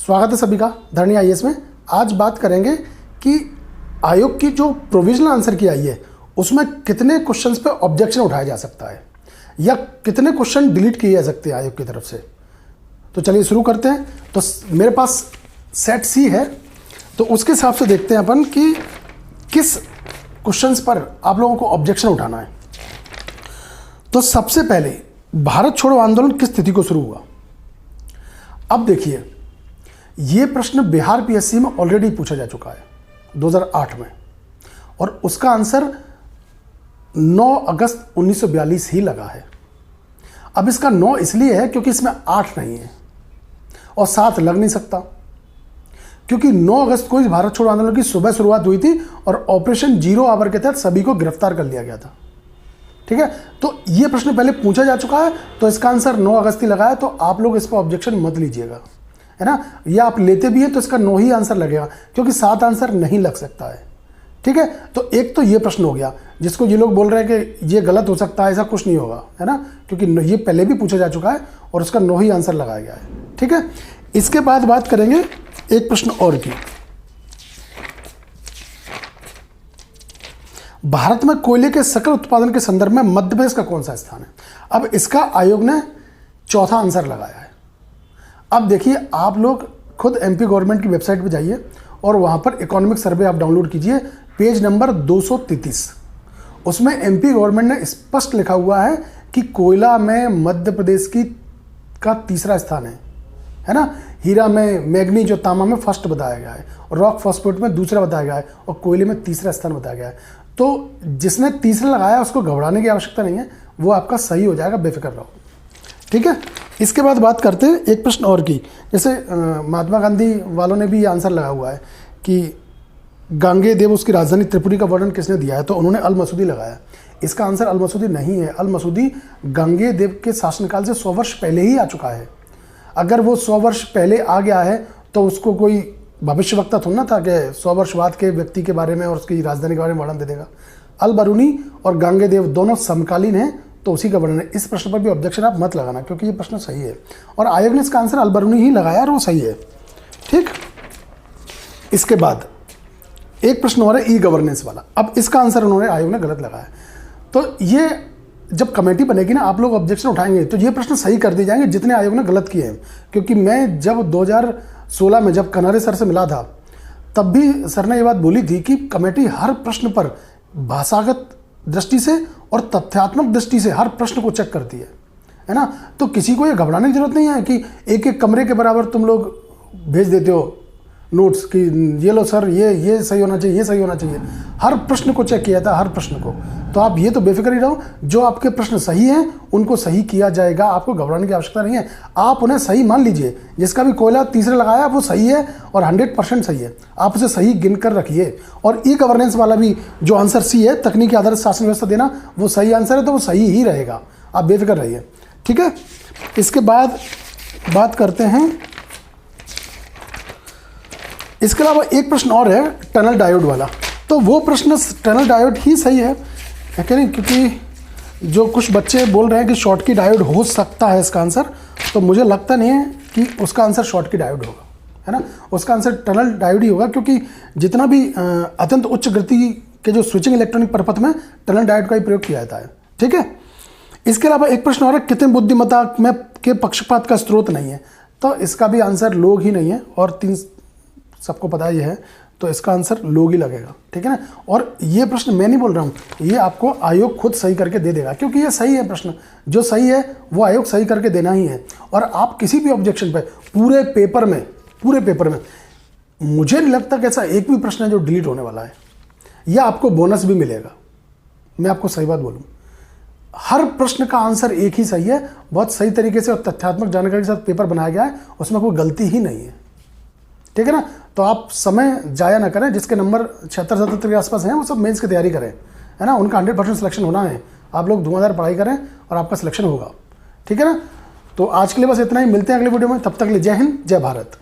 स्वागत है सभी का धरनी आईएएस में। आज बात करेंगे कि आयोग की जो प्रोविजनल आंसर की आई है उसमें कितने क्वेश्चंस पे ऑब्जेक्शन उठाया जा सकता है या कितने क्वेश्चन डिलीट किए जा सकते हैं आयोग की तरफ से। तो चलिए शुरू करते हैं। तो मेरे पास सेट सी है, तो उसके हिसाब से देखते हैं अपन कि किस क्वेश्चंस पर आप लोगों को ऑब्जेक्शन उठाना है। तो सबसे पहले भारत छोड़ो आंदोलन किस तिथि को शुरू हुआ। अब देखिए, ये प्रश्न बिहार पीएससी में ऑलरेडी पूछा जा चुका है 2008 में, और उसका आंसर 9 अगस्त 1942 ही लगा है। अब इसका 9 इसलिए है क्योंकि इसमें 8 नहीं है और 7 लग नहीं सकता, क्योंकि 9 अगस्त को इस भारत छोड़ो आंदोलन की सुबह शुरुआत हुई थी और ऑपरेशन जीरो आवर के तहत सभी को गिरफ्तार कर लिया गया था। ठीक है, तो ये प्रश्न पहले पूछा जा चुका है, तो इसका आंसर 9 अगस्त ही लगा है। तो आप लोग इस पर ऑब्जेक्शन मत लीजिएगा, है ना। या आप लेते भी हैं तो इसका 9 ही आंसर लगेगा, क्योंकि 7 आंसर नहीं लग सकता है। ठीक है, तो एक तो ये प्रश्न हो गया जिसको ये लोग बोल रहे हैं कि ये गलत हो सकता है, ऐसा कुछ नहीं होगा, है ना, क्योंकि ये पहले भी पूछा जा चुका है और उसका 9 ही आंसर लगाया गया है। ठीक है, इसके बाद बात करेंगे एक प्रश्न और की। भारत में कोयले के सकल उत्पादन के संदर्भ में मध्य प्रदेश का कौन सा स्थान है। अब इसका आयोग ने चौथा आंसर लगाया है। अब देखिए, आप लोग खुद एमपी गवर्नमेंट की वेबसाइट पर जाइए और वहां पर इकोनॉमिक सर्वे आप डाउनलोड कीजिए, पेज नंबर 233। उसमें एमपी गवर्नमेंट ने स्पष्ट लिखा हुआ है कि कोयला में मध्य प्रदेश का तीसरा स्थान है ना। हीरा में, मैग्नीज और तांबा में फर्स्ट बताया गया है, और रॉक फॉस्फेट में दूसरा बताया गया है, और कोयले में तीसरा स्थान बताया गया है। तो जिसने तीसरा लगाया उसको घबराने की आवश्यकता नहीं है, वो आपका सही हो जाएगा, बेफिक्र रहो। ठीक है, इसके बाद बात करते हैं एक प्रश्न और की। जैसे महात्मा गांधी वालों ने भी ये आंसर लगा हुआ है कि गांगे देव उसकी राजधानी त्रिपुरी का वर्णन किसने दिया है, तो उन्होंने अल मसूदी लगाया। इसका आंसर अल मसूदी नहीं है। अल मसूदी गांगे देव के शासनकाल से 100 वर्ष पहले ही आ चुका है। अगर वो 100 वर्ष पहले आ गया है तो उसको कोई भविष्यवक्ता थोड़ा ना था कि 100 वर्ष बाद के व्यक्ति के बारे में और उसकी राजधानी के बारे में वर्णन दे देगा। अल बरूनी और गांगे देव दोनों समकालीन हैं, तो उसी का वर्णन है। इस प्रश्न पर भी ऑब्जेक्शन आप मत लगाना, क्योंकि ये प्रश्न सही है और आयोग ने इसका आंसर अल बरूनी ही लगाया और वो सही है। ठीक, इसके बाद एक प्रश्न और है ई गवर्नेंस वाला। अब इसका आंसर उन्होंने, आयोग ने गलत लगाया। तो ये जब कमेटी बनेगी ना, आप लोग ऑब्जेक्शन उठाएंगे तो ये प्रश्न सही कर दिए जाएंगे जितने आयोग ने गलत किए हैं। क्योंकि मैं जब 2016 में जब कनारे सर से मिला था, तब भी सर ने ये बात बोली थी कि कमेटी हर प्रश्न पर भाषागत दृष्टि से और तथ्यात्मक दृष्टि से हर प्रश्न को चेक करती है ना। तो किसी को ये घबराने की जरूरत नहीं है कि एक एक कमरे के बराबर तुम लोग भेज देते हो नोट्स कि ये लो सर, ये सही होना चाहिए, ये सही होना चाहिए। हर प्रश्न को चेक किया था, हर प्रश्न को। तो आप ये तो बेफिक्र ही रहो, जो आपके प्रश्न सही हैं उनको सही किया जाएगा, आपको घबराने की आवश्यकता नहीं है। आप उन्हें सही मान लीजिए। जिसका भी कोयला तीसरा लगाया वो सही है और 100% सही है, आप उसे सही गिन कर रखिए। और ई गवर्नेंस वाला भी जो आंसर सी है, तकनीकी आधारित शासन व्यवस्था देना, वो सही आंसर है, तो वो सही ही रहेगा, आप बेफिक्र रहिए। ठीक है, इसके बाद बात करते हैं। इसके अलावा एक प्रश्न और है टनल डायोड वाला। तो वो प्रश्न टनल डायोड ही सही है कि नहीं, क्योंकि जो कुछ बच्चे बोल रहे हैं कि शॉर्ट की डायोड हो सकता है इसका आंसर, तो मुझे लगता नहीं है कि उसका आंसर शॉर्ट की डायोड होगा, है ना। उसका आंसर टनल डायोड ही होगा, क्योंकि जितना भी अत्यंत उच्च गति के जो स्विचिंग इलेक्ट्रॉनिक परपथ में टनल डायोड का ही प्रयोग किया जाता है। ठीक है, इसके अलावा एक प्रश्न और है कृत्रिम बुद्धिमत्ता में के पक्षपात का स्रोत नहीं है। तो इसका भी आंसर लोग ही नहीं है, और 3 सबको पता ही है, तो इसका आंसर लोग ही लगेगा। ठीक है ना। और ये प्रश्न मैं नहीं बोल रहा हूँ, ये आपको आयोग खुद सही करके दे देगा, क्योंकि ये सही है। प्रश्न जो सही है वो आयोग सही करके देना ही है। और आप किसी भी ऑब्जेक्शन पे पूरे पेपर में मुझे नहीं लगता कि ऐसा एक भी प्रश्न है जो डिलीट होने वाला है, या आपको बोनस भी मिलेगा। मैं आपको सही बात बोलूँ, हर प्रश्न का आंसर एक ही सही है। बहुत सही तरीके से और तथ्यात्मक जानकारी के साथ पेपर बनाया गया है, उसमें कोई गलती ही नहीं है। ठीक है ना। तो आप समय जाया ना करें। जिसके नंबर 76-77 के आसपास हैं वो सब मेंस की तैयारी करें, है ना। उनका 100% सिलेक्शन होना है। आप लोग धुआंधार पढ़ाई करें और आपका सिलेक्शन होगा। ठीक है ना। तो आज के लिए बस इतना ही, मिलते हैं अगले वीडियो में। तब तक के लिए जय हिंद, जय भारत।